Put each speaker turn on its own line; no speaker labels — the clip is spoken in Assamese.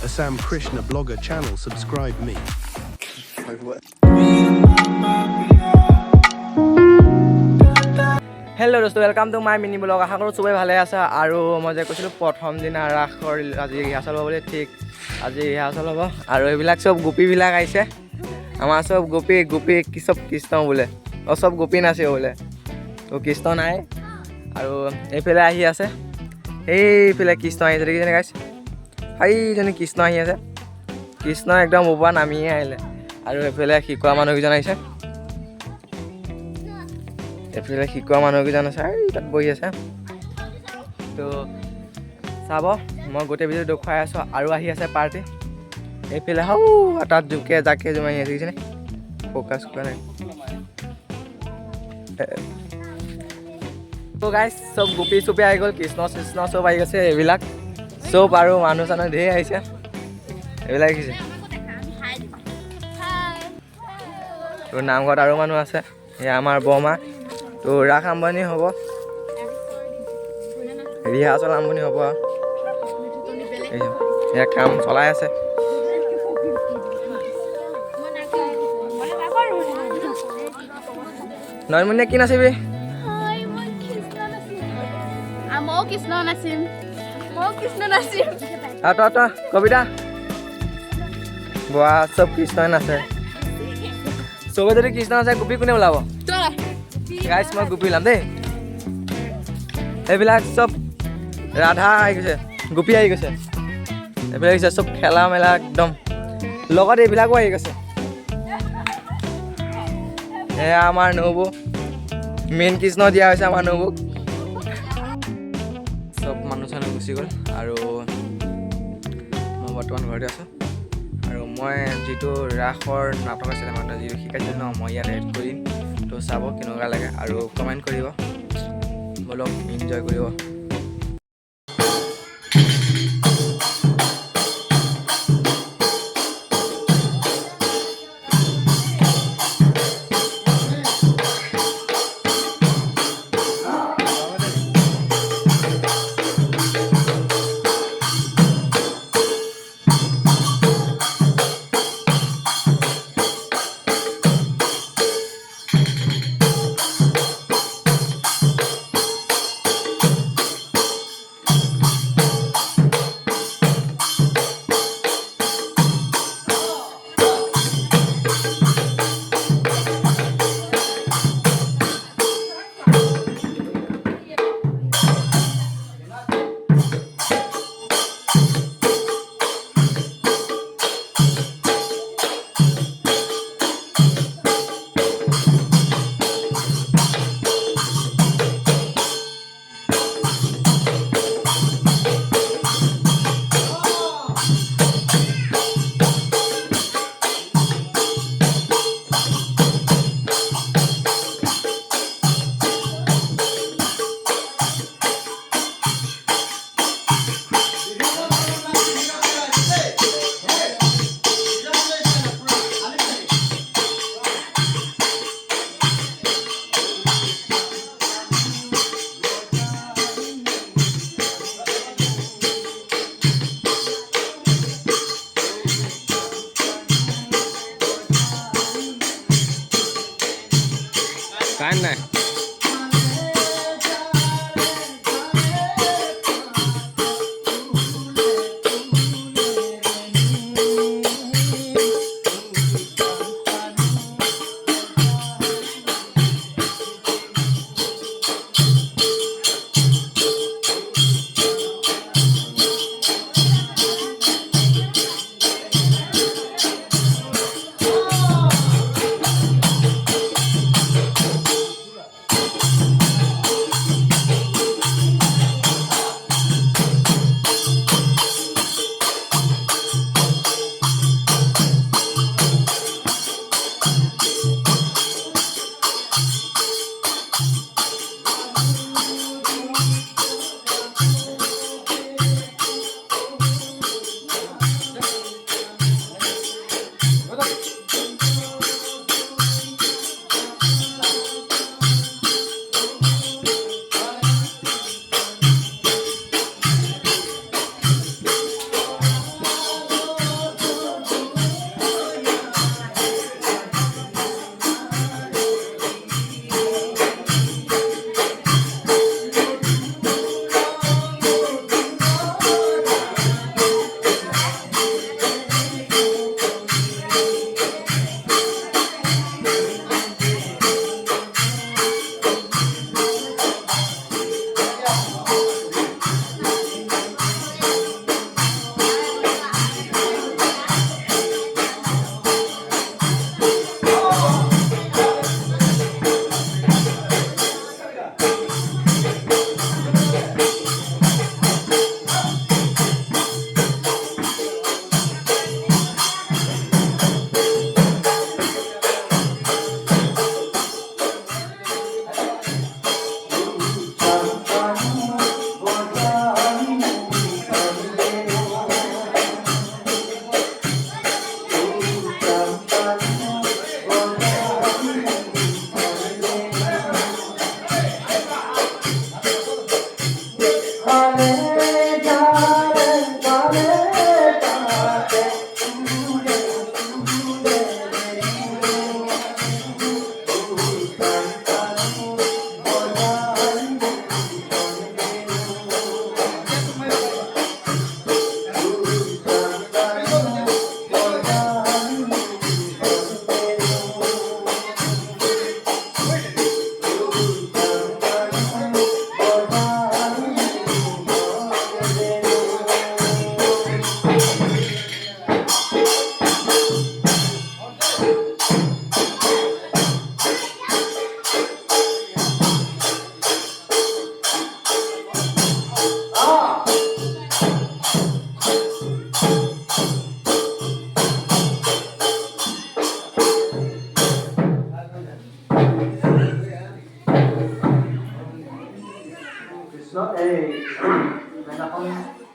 a Sam Krishna blogger channel. Subscribe me.
Hello दोस्तों, welcome to my mini blog. आशा करूँ চবেই ভালে আছে আৰু মই যে কৈছিলোঁ প্ৰথম দিনা ৰাসৰ আজি ৰিহাৰ্চেল হ'ব বুলি, ঠিক আজি ৰিহাৰ্চেল হ'ব আৰু এইবিলাক চব গোপীবিলাক আহিছে। আমাৰ চব গোপী চব কৃষ্ণ বোলে, চব গোপী নাচিব বোলে, তো কৃষ্ণ নাই। আৰু এইফালে আহি আছে, সেইফালে কৃষ্ণ আহি আছে, দেখিছেনে গাইছ? সেইজনী কৃষ্ণ আহি আছে, কৃষ্ণ একদম ওপৰত নামিয়ে আহিলে। আৰু এইফালে শিকোৱা মানুহকেইজন আহিছে, এইফালে শিকোৱা মানুহকেইজন আছে, তাত বহি আছে। তো চাব, মই গোটেই ভিডিঅ' দেখুৱাই আছোঁ। আৰু আহি আছে পাৰ্টি, এইফালে তাত জাকে জুমাই আছে, দেখিছেনে? ফ'কাছ কৰা নাই। তো গাইছ, চব গোপী চুপী আহি গ'ল, কৃষ্ণ কৃষ্ণ চব আহি গৈছে, এইবিলাক চব আৰু মানুহ চানুহ ধেৰ আহিছে, এইবিলাক দেখিছে। তো নামঘৰত আৰু মানুহ আছে, এয়া আমাৰ বৰমা। তো ৰাস আৰম্ভণি হ'ব, ৰিহাৰ্চেল আৰম্ভণি হ'ব আৰু এয়া কাম চলাই আছে। নয়নমণিয়ে কি নাচিবি? কবিতা বোৱা, চব কৃষ্ণই নাচে। চবে যদি কৃষ্ণ নাচে, গোপী কোনে ওলাব? গাইছ, মই গোপী ওলাম দেই। এইবিলাক চব ৰাধা আহি গৈছে, গোপী আহি গৈছে, এইবিলাক আহিছে চব খেলা মেলা একদম লগত, এইবিলাকো আহি গৈছে। এয়া আমাৰ নবৌ, মেইন কৃষ্ণ দিয়া হৈছে আমাৰ নবৌক। চব মানুহ চানুহ গুচি গ'ল আৰু মই বৰ্তমান ঘৰতে আছোঁ। আৰু মই যিটো ৰাসৰ নাটক আছিলে, মানে যিটো শিকাইছিলোঁ ন, মই ইয়াত এড কৰিম। তো চাব কেনেকুৱা লাগে আৰু কমেণ্ট কৰিব, বলক এনজয় কৰিব। Meron akong